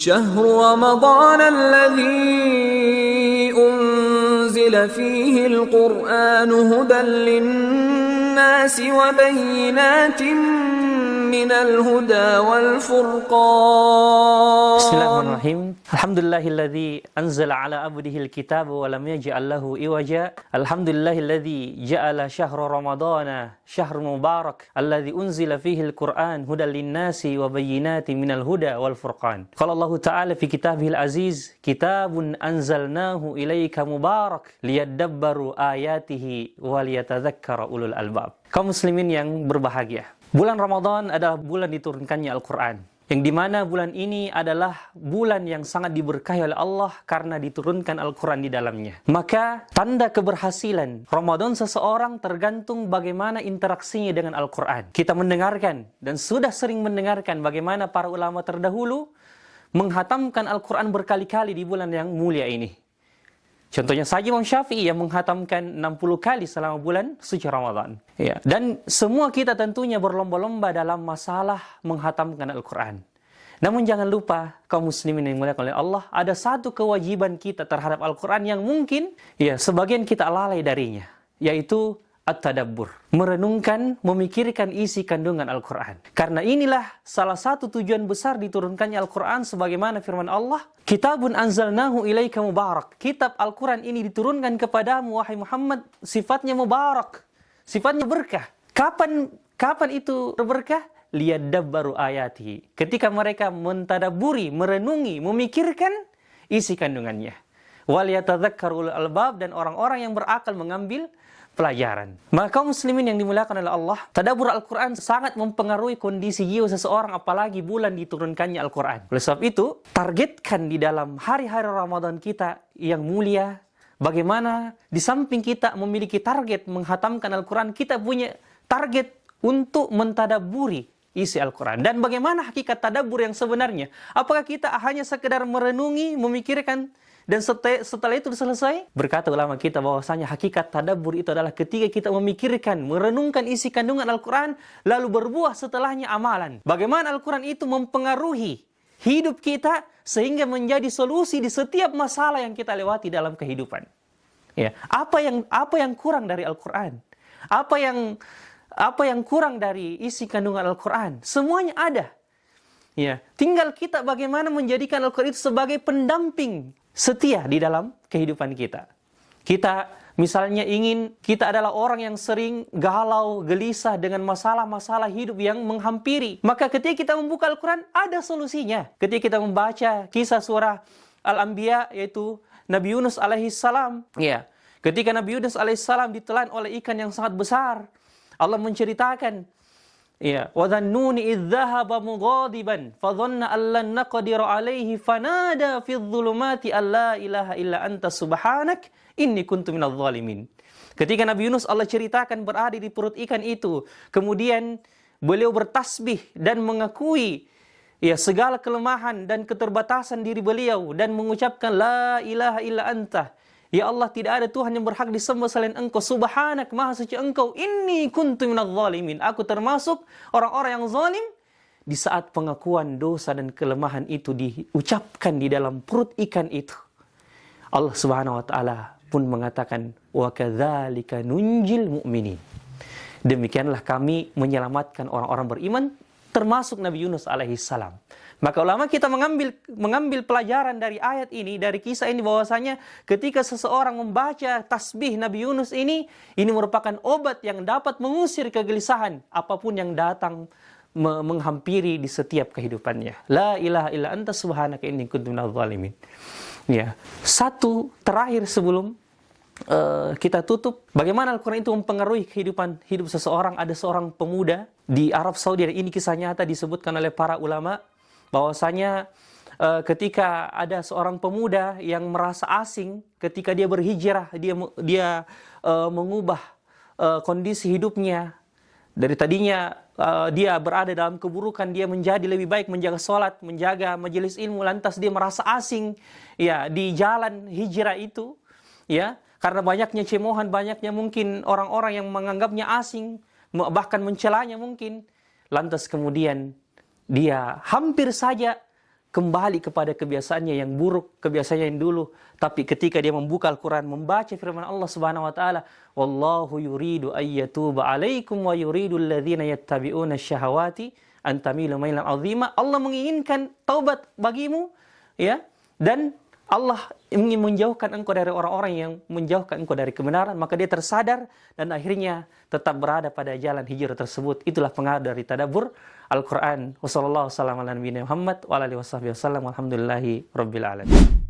شهر رمضان الذي أنزل فيه القرآن هدى للناس وبينات من الهدى والفرقان. Bismillahirrahmanirrahim. Alhamdulillahilladzi anzala ala abdihil kitaba wa lam yaj'al lahu iwaja. Alhamdulillahilladzi ja'ala syahra ramadana syahrun mubarak alladzi unzila fihi al-Qur'an hudan lin-nasi wa bayyinatin minal huda wal furqan. Qala Allah Ta'ala fi kitabihil aziz, kitabun anzalnahu ilaika mubarak liyadabbaru ayatihi wa liyatadzakkara ulul albab. Kaum muslimin yang berbahagia, bulan Ramadan adalah bulan diturunkannya Al-Quran, yang dimana bulan ini adalah bulan yang sangat diberkahi oleh Allah karena diturunkan Al-Quran di dalamnya. Maka tanda keberhasilan Ramadan seseorang tergantung bagaimana interaksinya dengan Al-Quran. Kita mendengarkan dan sudah sering mendengarkan bagaimana para ulama terdahulu menghatamkan Al-Quran berkali-kali di bulan yang mulia ini. Contohnya saja Imam Syafi'i yang menghatamkan 60 kali selama bulan suci Ramadan. Ya. Dan semua kita tentunya berlomba-lomba dalam masalah menghatamkan Al-Quran. Namun jangan lupa, kaum muslimin yang dimuliakan oleh Allah, ada satu kewajiban kita terhadap Al-Quran yang mungkin sebagian kita lalai darinya, yaitu at-tadabbur, merenungkan, memikirkan isi kandungan Al-Quran. Karena inilah salah satu tujuan besar diturunkannya Al-Quran, sebagaimana firman Allah, kitabun anzalnahu ilaika mubarak. Kitab Al-Quran ini diturunkan kepadamu, wahai Muhammad, sifatnya mubarak, sifatnya berkah. Kapan itu berkah? Liyadabbaru ayati. Ketika mereka mentadabburi, merenungi, memikirkan isi kandungannya. Wal yatadzakkarul albab, dan orang-orang yang berakal mengambil pelajaran. Maka kaum muslimin yang dimuliakan oleh Allah, tadabbur Al-Quran sangat mempengaruhi kondisi jiwa seseorang, apalagi bulan diturunkannya Al-Quran. Oleh sebab itu, targetkan di dalam hari-hari Ramadan kita yang mulia, bagaimana di samping kita memiliki target menghatamkan Al-Quran, kita punya target untuk mentadabburi isi Al-Quran. Dan bagaimana hakikat tadabbur yang sebenarnya? Apakah kita hanya sekedar merenungi, memikirkan, dan setelah itu selesai? Berkata ulama kita bahwasanya hakikat tadabbur itu adalah ketika kita memikirkan, merenungkan isi kandungan Al-Quran, lalu berbuah setelahnya amalan. Bagaimana Al-Quran itu mempengaruhi hidup kita sehingga menjadi solusi di setiap masalah yang kita lewati dalam kehidupan. Ya, apa yang kurang dari Al-Quran? Apa yang kurang dari isi kandungan Al-Quran? Semuanya ada. Ya, tinggal kita bagaimana menjadikan Al-Quran itu sebagai pendamping setia di dalam kehidupan kita. Kita misalnya kita adalah orang yang sering galau, gelisah dengan masalah-masalah hidup yang menghampiri. Maka ketika kita membuka Al-Quran, ada solusinya. Ketika kita membaca kisah surah Al-Anbiya, yaitu Nabi Yunus alaihissalam. Ya, ketika Nabi Yunus alaihissalam ditelan oleh ikan yang sangat besar, Allah menceritakan, ya, wa dhannuni idz dhahaba mughadiban fa dhanna an lan naqdira alaihi fanada fi dhulumati alla ilaha illa anta subhanak inni kuntu minadh dhalimin. Ketika Nabi Yunus Allah ceritakan berada di perut ikan itu, kemudian beliau bertasbih dan mengakui segala kelemahan dan keterbatasan diri beliau dan mengucapkan la ilaha illa anta. Ya Allah, tidak ada Tuhan yang berhak disembah selain Engkau. Subhanak, maha suci Engkau. Inni kuntu minadh dhalimin. Aku termasuk orang-orang yang zalim. Di saat pengakuan dosa dan kelemahan itu diucapkan di dalam perut ikan itu, Allah Subhanahu wa taala pun mengatakan, wa kadzalika nunjil mu'minin. Demikianlah kami menyelamatkan orang-orang beriman, termasuk Nabi Yunus alaihissalam. Maka ulama kita mengambil pelajaran dari ayat ini, dari kisah ini, bahwasanya ketika seseorang membaca tasbih Nabi Yunus ini merupakan obat yang dapat mengusir kegelisahan apapun yang datang menghampiri di setiap kehidupannya. La ilaha illa anta subhanaka inni kuntu minadh dhalimin. Ya, satu terakhir sebelum kita tutup, bagaimana Al-Quran itu mempengaruhi hidup seseorang. Ada seorang pemuda di Arab Saudi, dan ini kisah nyata disebutkan oleh para ulama, bahwasanya ketika ada seorang pemuda yang merasa asing ketika dia berhijrah, dia mengubah kondisi hidupnya. Dari tadinya dia berada dalam keburukan, dia menjadi lebih baik, menjaga sholat, menjaga majelis ilmu. Lantas dia merasa asing di jalan hijrah itu, karena banyaknya cemoohan, banyaknya mungkin orang-orang yang menganggapnya asing, bahkan mencelanya mungkin. Lantas kemudian dia hampir saja kembali kepada kebiasaannya yang buruk, kebiasaannya yang dulu. Tapi ketika dia membuka Al-Quran, membaca firman Allah Subhanahu wa taala, "Wallahu yuridu ayyatuba 'alaikum wa yuridu alladhina yattabi'una syahawati an tamilu mailan 'azima." Allah menginginkan taubat bagimu, ya. Dan Allah ingin menjauhkan engkau dari orang-orang yang menjauhkan engkau dari kebenaran, maka dia tersadar dan akhirnya tetap berada pada jalan hijrah tersebut. Itulah pengaruh dari tadabbur Al-Quran. Wassallallahu wasallam ala nabiyina Muhammad wa alihi wasallam. Alhamdulillahi rabbil alamin.